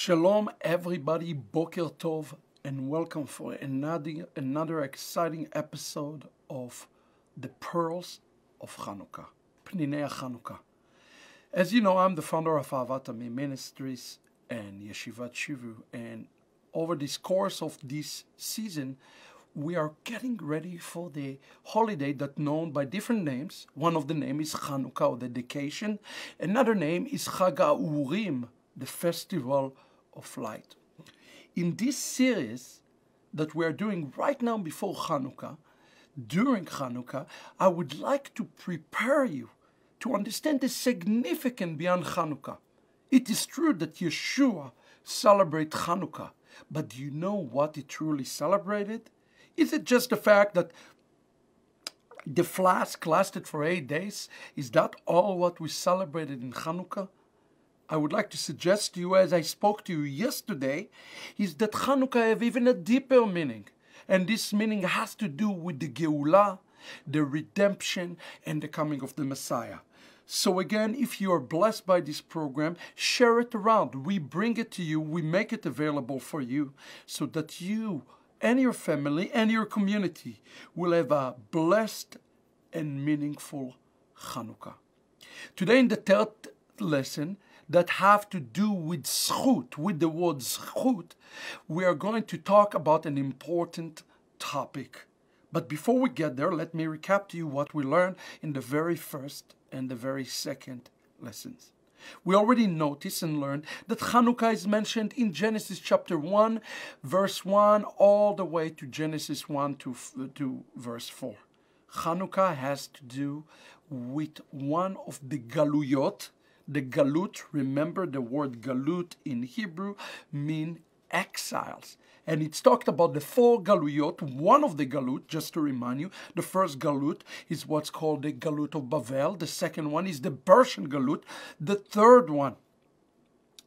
Shalom everybody, Boker Tov, and welcome for another exciting episode of the Pearls of Hanukkah, Pninei Hanukkah. As you know, I'm the founder of Ahavat Ammi Ministries and Yeshiva Shiur, and over this course of this season, we are getting ready for the holiday that's known by different names. One of the names is Hanukkah, or dedication. Another name is Chag HaUrim, the festival of light. In this series that we are doing right now before Hanukkah, during Hanukkah, I would like to prepare you to understand the significance beyond Hanukkah. It is true that Yeshua celebrated Hanukkah, but do you know what he truly celebrated? Is it just the fact that the flask lasted for 8 days? Is that all what we celebrated in Hanukkah? I would like to suggest to you, as I spoke to you yesterday, is that Hanukkah have even a deeper meaning. And this meaning has to do with the Geulah, the redemption, and the coming of the Messiah. So again, if you are blessed by this program, share it around. We bring it to you, we make it available for you, so that you and your family and your community will have a blessed and meaningful Hanukkah. Today in the third lesson, that have to do with zechut, with the word zechut, we are going to talk about an important topic. But before we get there, let me recap to you what we learned in the very first and the very second lessons. We already noticed and learned that Hanukkah is mentioned in Genesis chapter 1, verse 1, all the way to Genesis 1 to verse 4. Hanukkah has to do with one of the Galuyot. The Galut, remember the word Galut in Hebrew, mean exiles. And it's talked about the 4 Galuyot. One of the Galut, just to remind you, the first Galut is what's called the Galut of Bavel. The second one is the Persian Galut. The third one,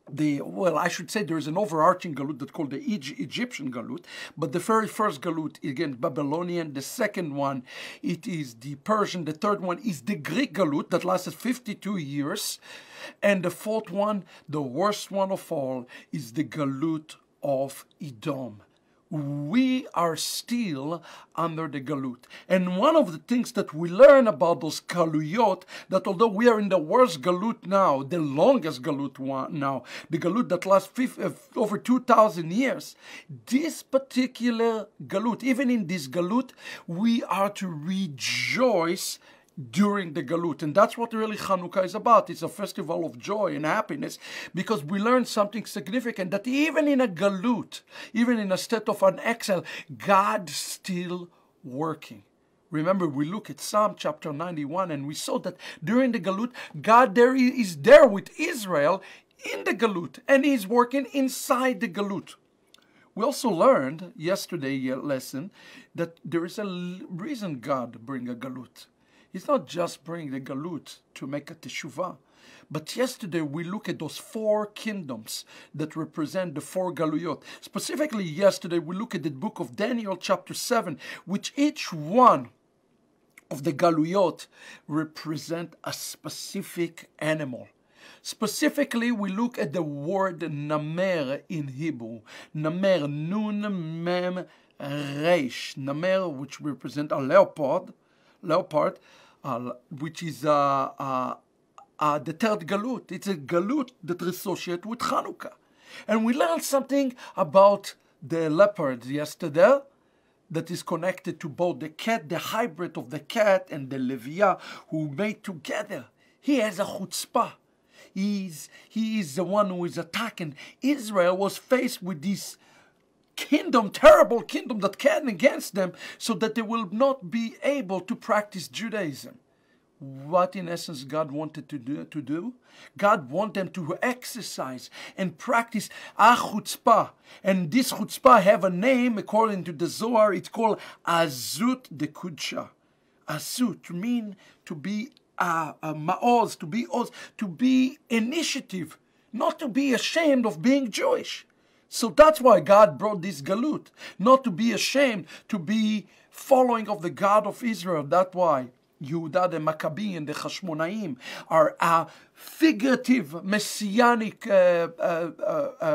I should say there is an overarching Galut that's called the Egyptian Galut, but the very first Galut, again, Babylonian. The second one, it is the Persian. The third one is the Greek Galut that lasted 52 years. And the fourth one, the worst one of all, is the Galut of Edom. We are still under the Galut. And one of the things that we learn about those Galuyot, that although we are in the worst Galut now, the longest Galut one now, the Galut that lasts over 2,000 years, this particular Galut, even in this Galut, we are to rejoice during the Galut. And that's what really Hanukkah is about. It's a festival of joy and happiness, because we learn something significant, that even in a Galut, even in a state of an exile, God's still working. Remember, we look at Psalm chapter 91, and we saw that during the Galut, God is there with Israel in the Galut, and He's working inside the Galut. We also learned yesterday's lesson that there is a reason God bring a Galut. It's not just bringing the Galut to make a teshuvah. But yesterday we look at those 4 kingdoms that represent the 4 Galuyot. Specifically yesterday we look at the book of Daniel chapter 7, which each one of the Galuyot represent a specific animal. Specifically, we look at the word namer in Hebrew. Namer, nun, mem, reish. Namer, which represent a leopard, which is the third Galut. It's a Galut that is associated with Hanukkah. And we learned something about the leopard yesterday that is connected to both the cat, the hybrid of the cat, and the Leviah, who made together. He has a chutzpah. He is the one who is attacking. Israel was faced with this kingdom, terrible kingdom that came against them, so that they will not be able to practice Judaism. What in essence God wanted to do? God wanted them to exercise and practice a chutzpah. And this chutzpah have a name according to the Zohar. It's called Azut de Kudsha. Azut mean to be ma'oz, to be initiative, not to be ashamed of being Jewish. So that's why God brought this Galut, not to be ashamed, to be following of the God of Israel. That's why Yehuda the Maccabi and the Hashmonaim are figurative, messianic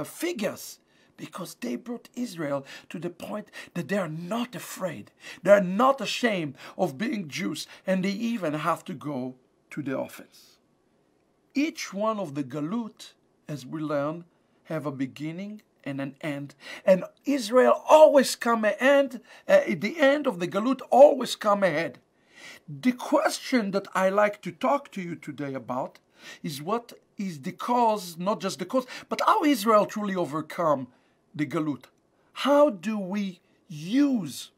figures, because they brought Israel to the point that they are not afraid. They are not ashamed of being Jews, and they even have to go to the offense. Each one of the Galut, as we learn, have a beginning and an end. And Israel always come ahead, at the end of the Galut always come ahead. The question that I like to talk to you today about is what is the cause, not just the cause, but how Israel truly overcome the Galut. How do we use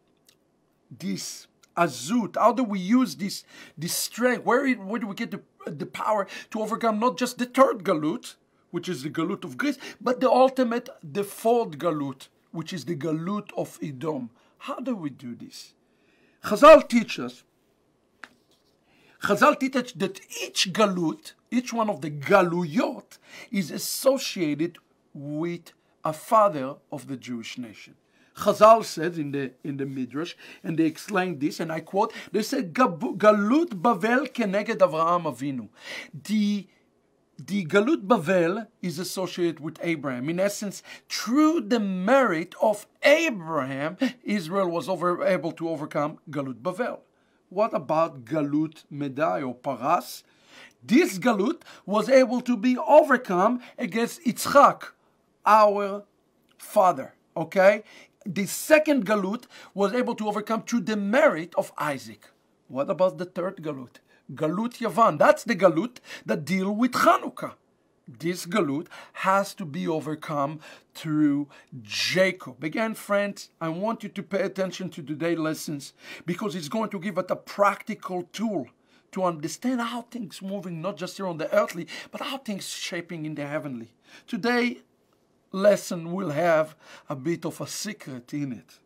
this azut? How do we use this strength? Where do we get the power to overcome not just the third Galut, which is the Galut of Greece, but the fourth Galut, which is the Galut of Edom? How do we do this? Chazal teach us that each Galut, each one of the Galuyot, is associated with a father of the Jewish nation. Chazal says in the Midrash, and they explain this, and I quote, they said, Galut Bavel keneged Avraham Avinu. The Galut Bavel is associated with Abraham. In essence, through the merit of Abraham, Israel was able to overcome Galut Bavel. What about Galut Medai or Paras? This Galut was able to be overcome against Yitzchak, our father, okay? The second Galut was able to overcome through the merit of Isaac. What about the third Galut? Galut Yavan. That's the Galut that deal with Hanukkah. This Galut has to be overcome through Jacob. Again, friends, I want you to pay attention to today's lessons, because it's going to give us a practical tool to understand how things moving, not just here on the earthly, but how things shaping in the heavenly. Today lesson will have a bit of a secret in it.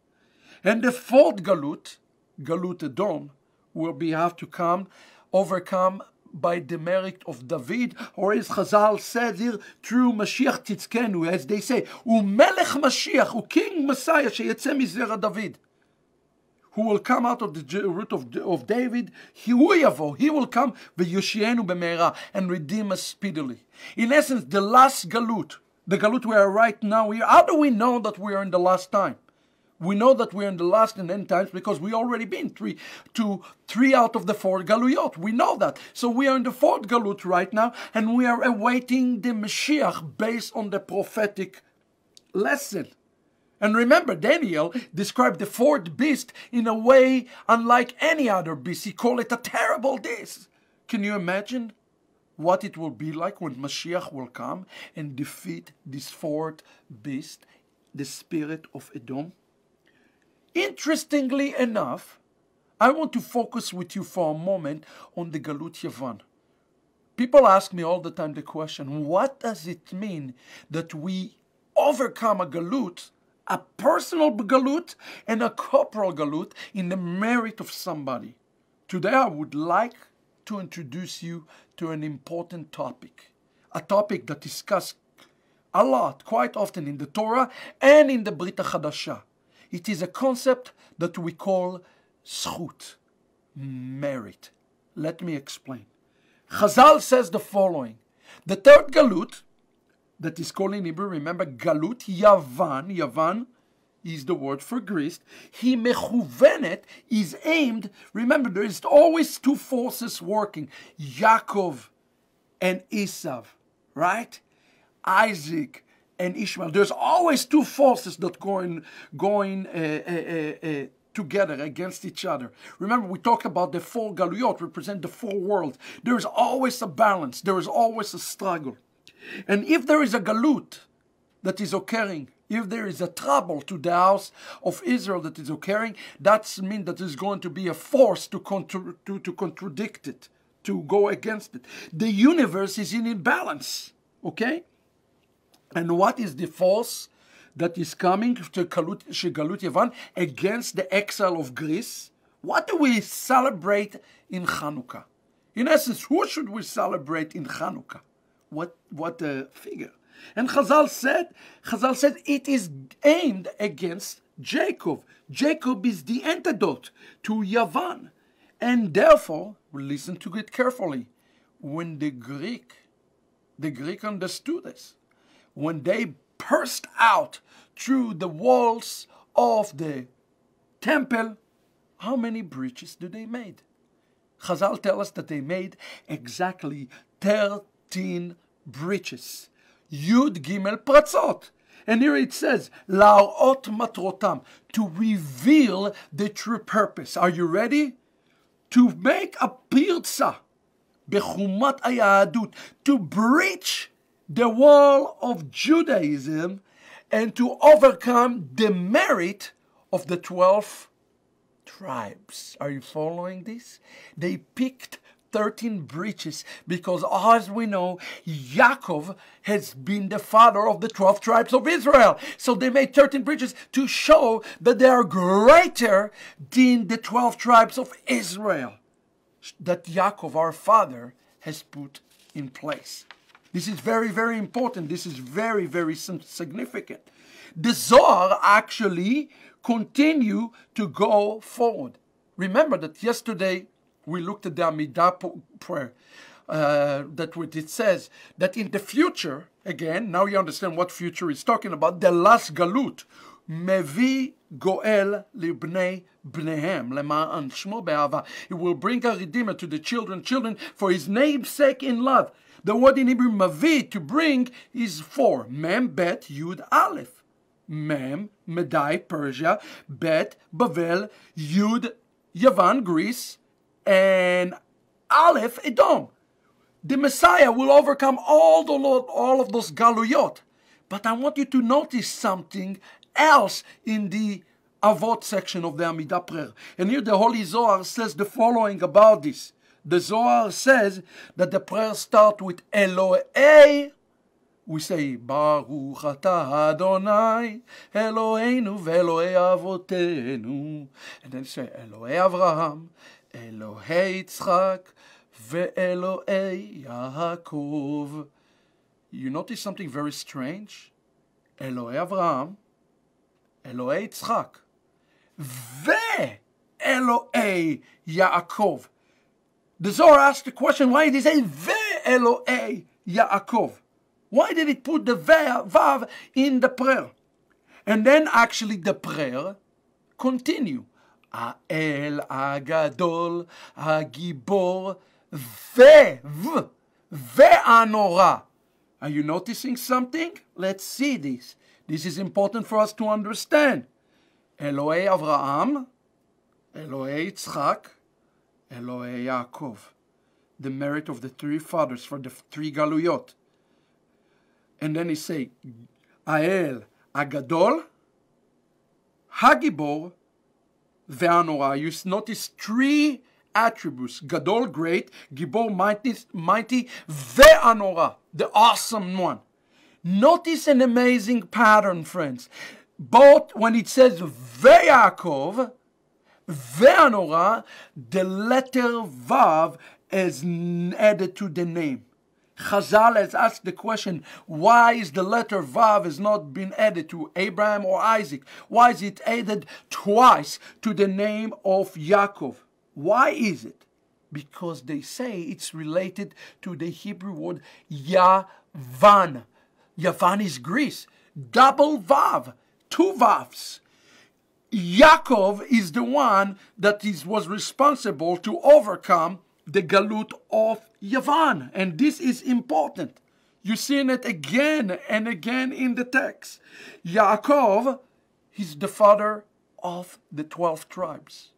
And the fourth Galut, Galut Edom, will have to overcome by the merit of David, or as Chazal said here, through Mashiach Tzidkenu, as they say, Melech Mashiach, King Messiah, sheyetze mizera David, who will come out of the root of David. He will come, v'yoshienu b'meira, and redeem us speedily. In essence, the last Galut, the Galut we are right now here. How do we know that we are in the last time? We know that we're in the last and end times because we already been three out of the four Galuyot. We know that. So we are in the fourth Galut right now, and we are awaiting the Mashiach based on the prophetic lesson. And remember, Daniel described the fourth beast in a way unlike any other beast. He called it a terrible beast. Can you imagine what it will be like when Mashiach will come and defeat this fourth beast, the spirit of Edom? Interestingly enough, I want to focus with you for a moment on the Galut Yavan. People ask me all the time the question, what does it mean that we overcome a Galut, a personal Galut and a corporal Galut, in the merit of somebody? Today I would like to introduce you to an important topic, a topic that is discussed a lot, quite often in the Torah and in the Brit HaChadashah. It is a concept that we call zechut, merit. Let me explain. Chazal says the following. The third Galut, that is called in Hebrew, remember, Galut Yavan. Yavan is the word for Greece. He mechuvenet is aimed. Remember, there is always two forces working. Yaakov and Esav, right? Isaac and Ishmael. There's always two forces that going together against each other. Remember, we talk about the four Galuyot represent the four worlds. There is always a balance. There is always a struggle. And if there is a Galut that is occurring, if there is a trouble to the house of Israel that is occurring, that means that there's going to be a force to contradict it, to go against it. The universe is in imbalance, okay? And what is the force that is coming to Galut Yavan against the exile of Greece? What do we celebrate in Hanukkah? In essence, who should we celebrate in Hanukkah? What figure? And Chazal said it is aimed against Jacob. Jacob is the antidote to Yavan. And therefore, listen to it carefully. When the Greek understood this, when they burst out through the walls of the temple, how many breaches do they made? Chazal tell us that they made exactly 13 breaches. Yud Gimel Pratzot. And here it says, La'ot matrotam, to reveal the true purpose. Are you ready? To make a pirza, bechumat hayahadut, to breach the wall of Judaism and to overcome the merit of the 12 tribes. Are you following this? They picked 13 breaches because, as we know, Yaakov has been the father of the 12 tribes of Israel. So they made 13 breaches to show that they are greater than the 12 tribes of Israel that Yaakov, our father, has put in place. This is very, very important. This is very, very significant. The Zohar actually continue to go forward. Remember that yesterday we looked at the Amidah prayer. That what it says that in the future, again, now you understand what future is talking about. The last Galut, Mevi Goel libnei bnehem lema'an shmo be'ava. It will bring a redeemer to the children for his name's sake in love. The word in Hebrew Mavi, to bring, is 4. Mem, Bet, Yud, Aleph. Mem, Medai, Persia. Bet, Bavel. Yud, Yavan, Greece. And Aleph, Edom. The Messiah will overcome all of those galuyot. But I want you to notice something else in the Ahavat section of the Amidah prayer. And here the Holy Zohar says the following about this. The Zohar says that the prayer starts with Elohei. We say, Baruch atah Adonai, Eloheinu ve'Elohei avotenu. And then say, Elohei Avraham, Elohei Yitzchak, ve'Elohei Yaakov. You notice something very strange? Elohei Avraham, Elohei Yitzchak, ve'Elohei Yaakov. The Zohar asked the question, why did he say ve'Elohei Yaakov? Why did it put the vav in the prayer? And then actually the prayer continue. Ha'el Agadol Hagibor ve'anora. Are you noticing something? Let's see this. This is important for us to understand. Elohei Avraham, Elohei Yitzchak, Elohei Yaakov. The merit of the 3 fathers for the 3 galuyot. And then he say, Ha'el Agadol, Hagibor, ve'anora. You notice 3 attributes. Gadol, great. Gibor, mighty. Ve'anora, the awesome one. Notice an amazing pattern, friends. Both when it says ve'Yaakov, ve'anora, the letter vav is added to the name. Chazal has asked the question, why is the letter vav has not been added to Abraham or Isaac? Why is it added twice to the name of Yaakov? Why is it? Because they say it's related to the Hebrew word Yavan. Yavan is Greece. Double vav. 2 vavs. Yaakov is the one that was responsible to overcome the Galut of Yavan. And this is important. You're seeing it again and again in the text. Yaakov is the father of the 12 tribes.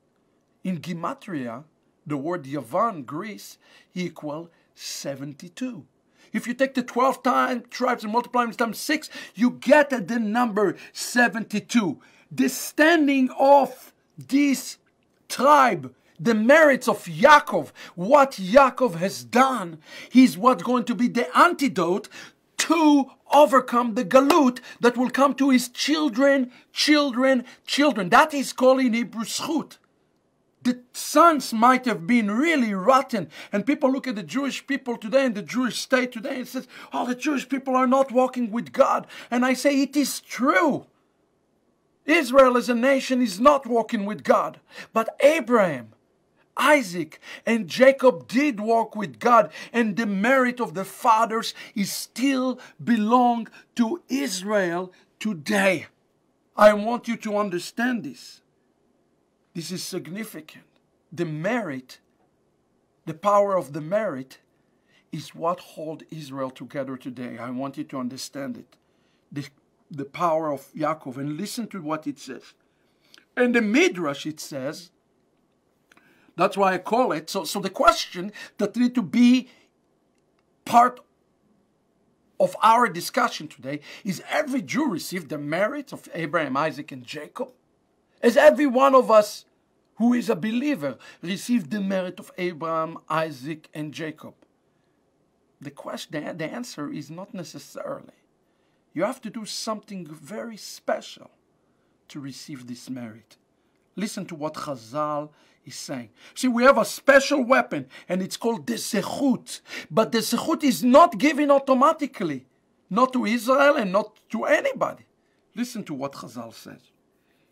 In Gematria, the word Yavan, Greece, equal 72. If you take the 12 tribes and multiply them times 6, you get the number 72. The standing of this tribe, the merits of Yaakov, what Yaakov has done, is what's going to be the antidote to overcome the Galut that will come to his children. That is called in Hebrew zechut. The sons might have been really rotten. And people look at the Jewish people today and the Jewish state today and says, oh, the Jewish people are not walking with God. And I say, it is true. Israel as a nation is not walking with God. But Abraham, Isaac and Jacob did walk with God, and the merit of the fathers is still belong to Israel today. I want you to understand this. This is significant. The merit, the power of the merit, is what holds Israel together today. I want you to understand it. The power of Yaakov. And listen to what it says. In the Midrash it says, that's why I call it, so the question that needs to be part of our discussion today is, every Jew received the merit of Abraham, Isaac, and Jacob? Has every one of us who is a believer received the merit of Abraham, Isaac, and Jacob? The answer is not necessarily. You have to do something very special to receive this merit. Listen to what Chazal is saying. See, we have a special weapon, and it's called the zechut. But the zechut is not given automatically, not to Israel and not to anybody. Listen to what Chazal says.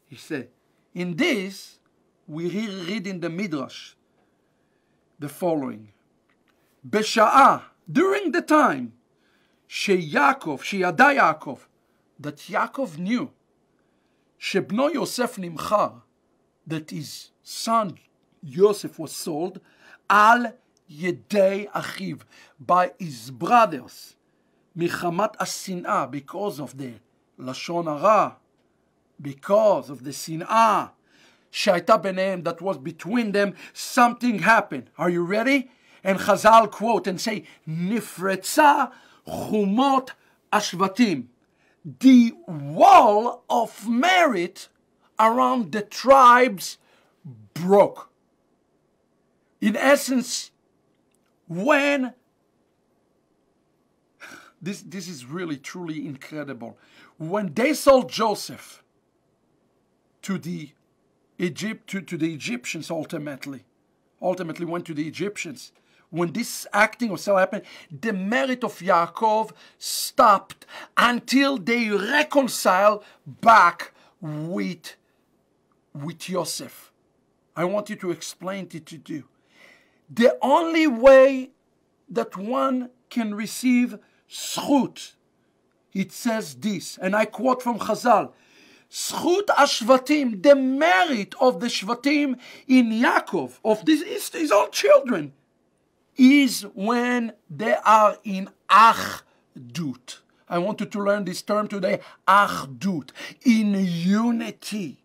He said, in this, we read in the Midrash the following. Besha'ah, during the time, sheyada Yaakov, that Yaakov knew, shebno Yosef nimchar, that his son Yosef was sold, al yedei achiv, by his brothers, michamat asin'ah, because of the lashon hara, because of the sin'ah, שהייתה ביניהם, that was between them, something happened. Are you ready? And Chazal quote and say, נפרצה חומות השבטים. The wall of merit around the tribes broke. In essence, when this is really truly incredible. When they sold Joseph to the Egyptians, ultimately went to the Egyptians. When this acting of sale happened, the merit of Yaakov stopped until they reconcile back with Yosef. I want you to explain it to you. The only way that one can receive zechut, it says this, and I quote from Chazal, zechut ashvatim, the merit of the shvatim in Yaakov, of his own children, is when they are in achdut. I want you to learn this term today, achdut, in unity.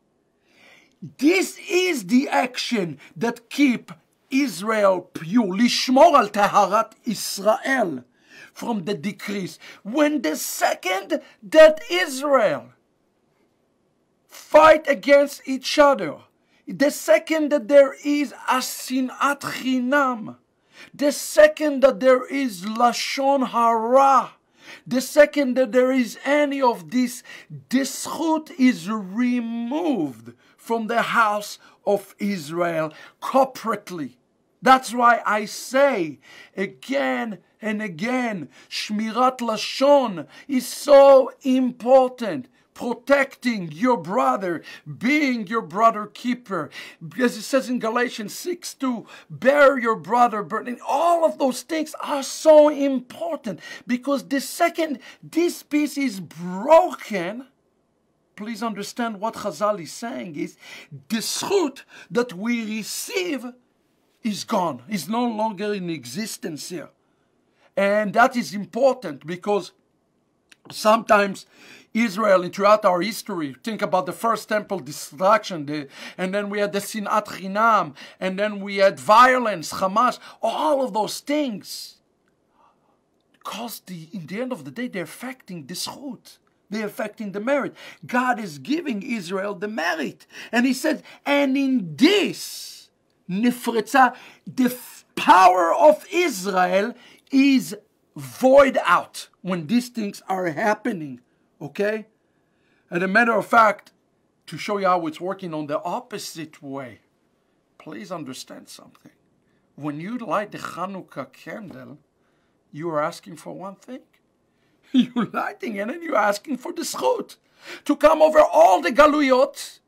This is the action that keep Israel pure, lishmor al taharat Israel, from the decrease. When the second that Israel fight against each other, the second that there is a sinat chinam, the second that there is lashon hara, the second that there is any of this, the zechut is removed from the house of Israel corporately. That's why I say again and again, shmirat lashon is so important. Protecting your brother, being your brother keeper. As it says in Galatians 6:2, bear your brother burden. All of those things are so important, because the second this piece is broken, please understand what Chazal is saying is, the zechut that we receive is gone, is no longer in existence here. And that is important, because sometimes Israel, throughout our history, think about the first temple destruction, and then we had the sinat chinam, and then we had violence, Hamas, all of those things. Because in the end of the day, they're affecting the zechut. They're affecting the merit. God is giving Israel the merit. And he said, and in this, nifretza, the power of Israel is void out when these things are happening. Okay? And a matter of fact, to show you how it's working on the opposite way, please understand something. When you light the Hanukkah candle, you are asking for one thing. You're lighting it and you're asking for the zechut to come over all the galuyot,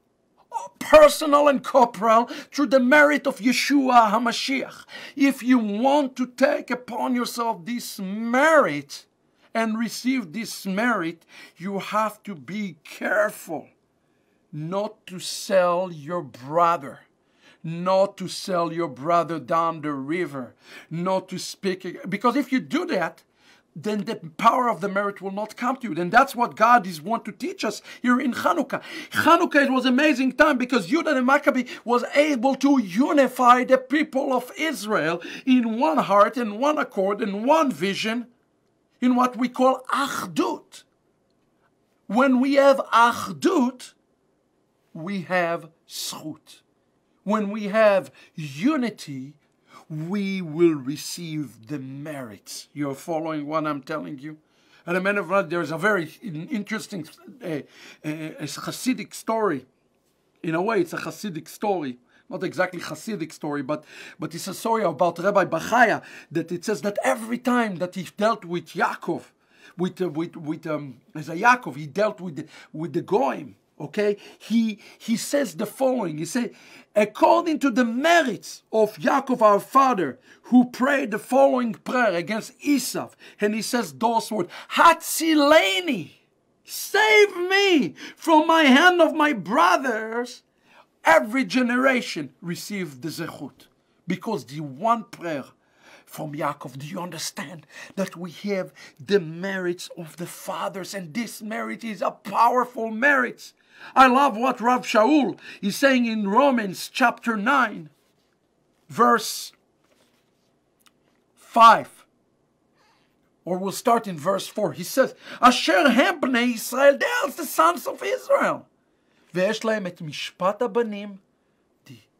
personal and corporal through the merit of Yeshua HaMashiach. If you want to take upon yourself this merit and receive this merit, you have to be careful not to sell your brother. Not to sell your brother down the river. Not to speak. Because if you do that, then the power of the merit will not come to you. And that's what God is want to teach us here in Hanukkah. Hanukkah, it was an amazing time because Judah the Maccabee was able to unify the people of Israel in one heart and one accord and one vision in what we call Achdut. When we have Achdut, we have zechut. When we have unity, we will receive the merits. You're following what I'm telling you? And a man of God, there's a very interesting Hasidic story. In a way, it's a Hasidic story. Not exactly Hasidic story, but it's a story about Rabbi Bachaya, that it says that every time that he dealt with Yaakov, as a Yaakov, he dealt with the Goyim. Okay, he says the following. He says, according to the merits of Yaakov our father, who prayed the following prayer against Esav, and he says those words, Hatzileni, save me from my hand of my brothers. Every generation received the zechut, because the one prayer from Yaakov, do you understand that we have the merits of the fathers, and this merit is a powerful merit. I love what Rav Shaul is saying in Romans chapter 9, verse 5. Or we'll start in verse 4. He says, Asher hem bnei Yisrael, they are the sons of Israel. ויש להם את משפט הבנים,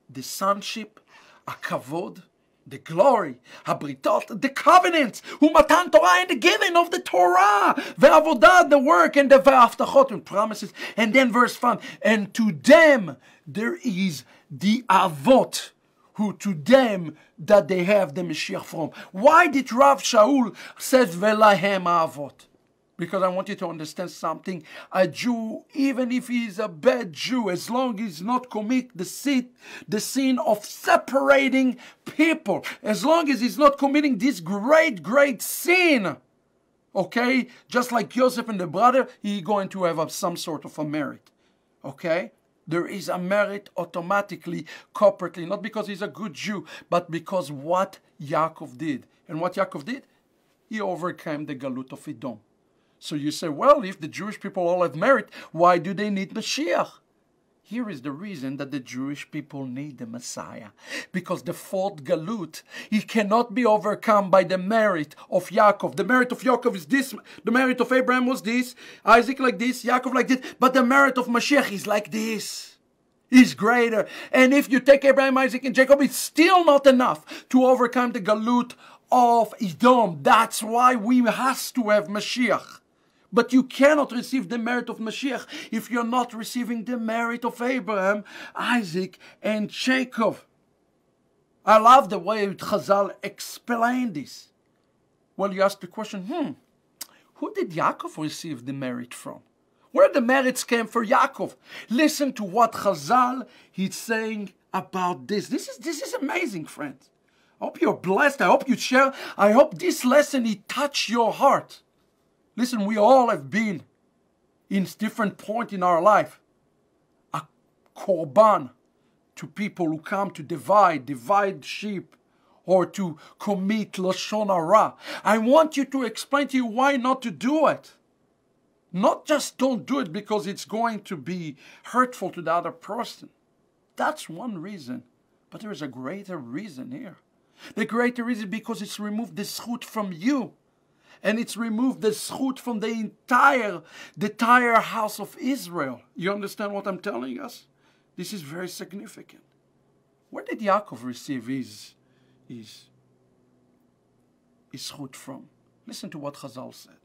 the sonship, הכבוד, the glory, הבריתות, the covenants, ומתן תורה, and the giving of the Torah, ועבודה, the work, and the והבטחות and promises. And then verse 5, and to them there is the Avot, who to them that they have the Mashiach from. Why did Rav Shaul says velahem Avot? Because I want you to understand something. A Jew, even if he is a bad Jew, as long as he's not commit the sin of separating people, as long as he's not committing this great sin, okay, just like Joseph and the brother, he's going to have some sort of a merit, okay? There is a merit automatically, corporately, not because he's a good Jew, but because what Yaakov did. And what Yaakov did? He overcame the Galut of Edom. So you say, well, if the Jewish people all have merit, why do they need Mashiach? Here is the reason that the Jewish people need the Messiah. Because the fourth Galut, it cannot be overcome by the merit of Yaakov. The merit of Yaakov is this. The merit of Abraham was this. Isaac like this. Yaakov like this. But the merit of Mashiach is like this. Is greater. And if you take Abraham, Isaac, and Jacob, it's still not enough to overcome the Galut of Edom. That's why we has to have Mashiach. But you cannot receive the merit of Mashiach if you're not receiving the merit of Abraham, Isaac, and Jacob. I love the way Chazal explained this. Well, you ask the question, who did Yaakov receive the merit from? Where the merits came for Yaakov? Listen to what Chazal is saying about this. This is amazing, friends. I hope you're blessed. I hope you share. I hope this lesson, it touched your heart. Listen, we all have been in different point in our life a korban to people who come to divide sheep, or to commit lashon hara. I want you to explain to you why not to do it. Not just don't do it because it's going to be hurtful to the other person. That's one reason, but there is a greater reason here. The greater reason because it's removed the zechut from you. And it's removed the zechut from the entire house of Israel. You understand what I'm telling us? This is very significant. Where did Yaakov receive his zechut from? Listen to what Chazal said.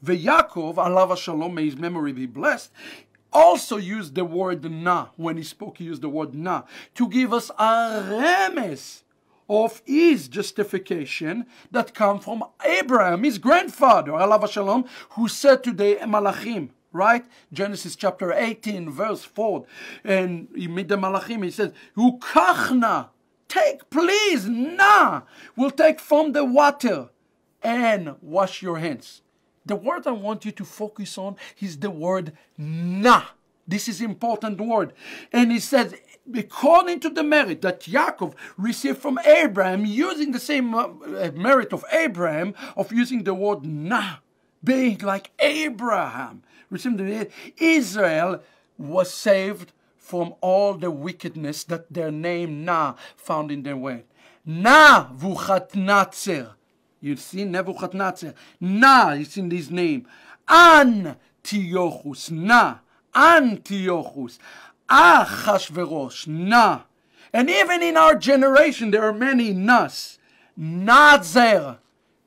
Yaakov, alav shalom, may his memory be blessed, also used the word na. When he spoke, he used the word na to give us a remes of his justification that come from Abraham, his grandfather, alav shalom, who said to the Malachim, right? Genesis chapter 18, verse 4. And Amidah Malachim, he says, Ukachna, take, please, na, will take from the water and wash your hands. The word I want you to focus on is the word na. This is an important word. And he says, according to the merit that Yaakov received from Abraham, using the same merit of Abraham, of using the word na, being like Abraham, Israel was saved from all the wickedness that their name na found in their way. Na Vuchatnatzer. You see, Nebuchadnezzar. Na is in his name. Antiochus. Na. Antiochus. Achashverosh. Na. And even in our generation, there are many nas. Nazer,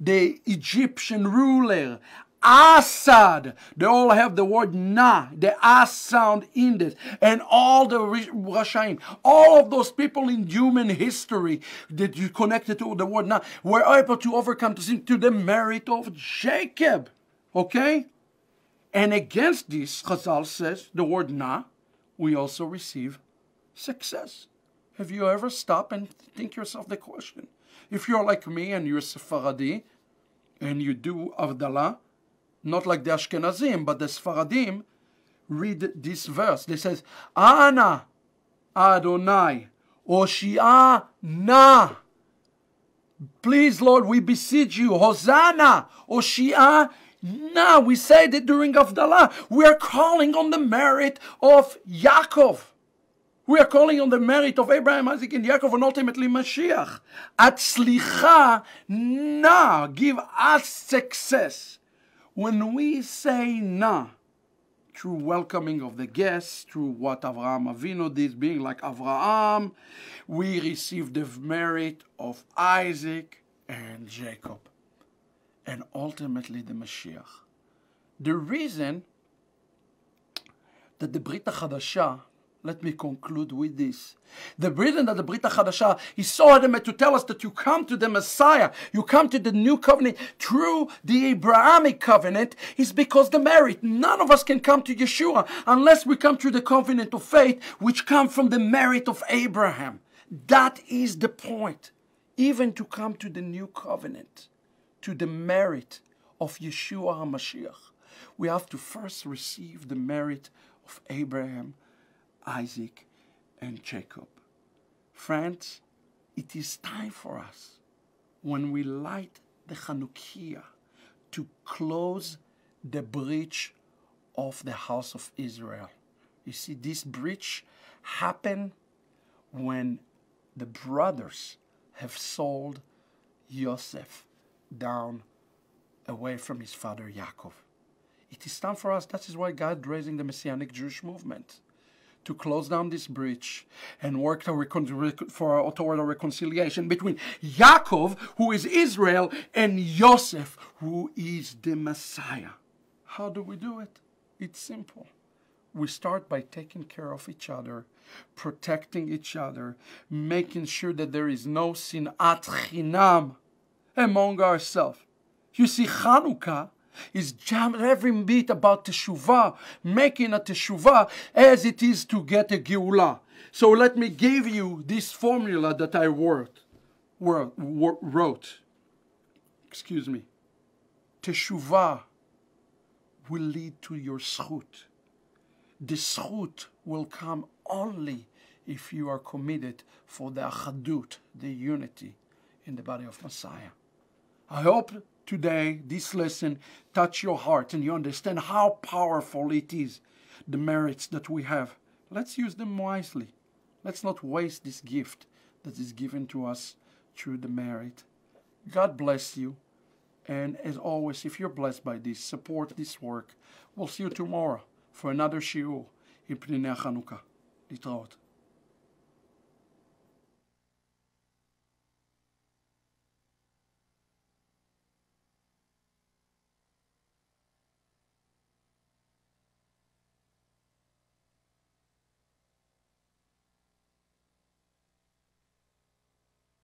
the Egyptian ruler. Assad, they all have the word na, the as sound in this, and all the Rashaim, all of those people in human history that you connected to the word na, were able to overcome to sin to the merit of Jacob. Okay? And against this, Chazal says, the word na, we also receive success. Have you ever stopped and think yourself the question? If you're like me and you're Sephardi, and you do Avdalah, not like the Ashkenazim, but the Sfaradim, read this verse. They says, Ana Adonai, Oshia na. Please, Lord, we beseech you. Hosanna, Oshia na. We say that during Avdalah. We are calling on the merit of Yaakov. We are calling on the merit of Abraham, Isaac, and Yaakov, and ultimately Mashiach. Atzlicha na. Give us success. When we say na, through welcoming of the guests, through what Avraham Avinu did, being like Avraham, we receive the merit of Isaac and Jacob, and ultimately the Mashiach. The reason that the Brit HaChadashah, let me conclude with this. The reason that the Brit HaChadashah is so adamant to tell us that you come to the Messiah, you come to the new covenant through the Abrahamic covenant, is because the merit. None of us can come to Yeshua unless we come through the covenant of faith, which comes from the merit of Abraham. That is the point. Even to come to the new covenant, to the merit of Yeshua HaMashiach, we have to first receive the merit of Abraham, Isaac, and Jacob. Friends, it is time for us, when we light the Chanukiah, to close the breach of the house of Israel. You see, this breach happened when the brothers have sold Yosef down away from his father Yaakov. It is time for us. That is why God is raising the Messianic Jewish movement, to close down this breach and work toward a reconciliation between Yaakov, who is Israel, and Yosef, who is the Messiah. How do we do it? It's simple. We start by taking care of each other, protecting each other, making sure that there is no sinat chinam among ourselves. You see, Hanukkah is every bit about teshuvah, making a teshuvah as it is to get a geula. So let me give you this formula that I wrote. Excuse me. Teshuvah will lead to your zechut. The zechut will come only if you are committed for the achadut, the unity in the body of Messiah. I hope today this lesson touch your heart and you understand how powerful it is, the merits that we have. Let's use them wisely. Let's not waste this gift that is given to us through the merit. God bless you. And as always, if you're blessed by this, support this work. We'll see you tomorrow for another shiur in Pninei Hanukkah. Litraot.